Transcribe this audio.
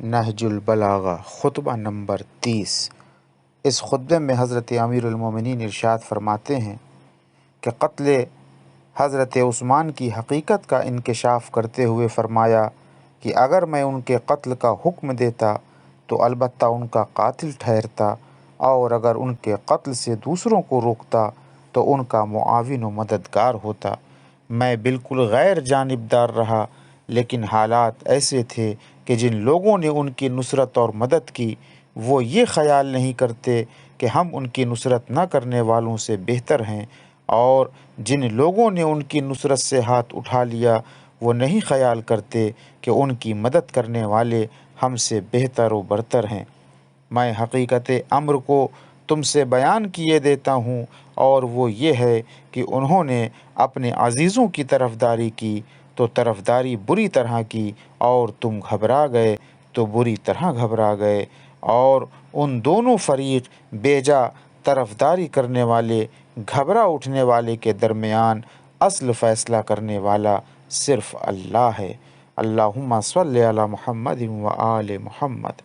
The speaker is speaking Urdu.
نہج البلاغہ خطبہ نمبر 30۔ اس خطبے میں حضرت امیر المومنین ارشاد فرماتے ہیں کہ قتل حضرت عثمان کی حقیقت کا انکشاف کرتے ہوئے فرمایا کہ اگر میں ان کے قتل کا حکم دیتا تو البتہ ان کا قاتل ٹھہرتا، اور اگر ان کے قتل سے دوسروں کو روکتا تو ان کا معاون و مددگار ہوتا۔ میں بالکل غیر جانبدار رہا، لیکن حالات ایسے تھے کہ جن لوگوں نے ان کی نصرت اور مدد کی وہ یہ خیال نہیں کرتے کہ ہم ان کی نصرت نہ کرنے والوں سے بہتر ہیں، اور جن لوگوں نے ان کی نصرت سے ہاتھ اٹھا لیا وہ نہیں خیال کرتے کہ ان کی مدد کرنے والے ہم سے بہتر و برتر ہیں۔ میں حقیقت امر کو تم سے بیان کیے دیتا ہوں، اور وہ یہ ہے کہ انہوں نے اپنے عزیزوں کی طرفداری کی تو طرفداری بری طرح کی، اور تم گھبرا گئے تو بری طرح گھبرا گئے، اور ان دونوں فریق بیجا طرفداری کرنے والے گھبرا اٹھنے والے کے درمیان اصل فیصلہ کرنے والا صرف اللہ ہے۔ اللہم صلی علی محمد و آل محمد۔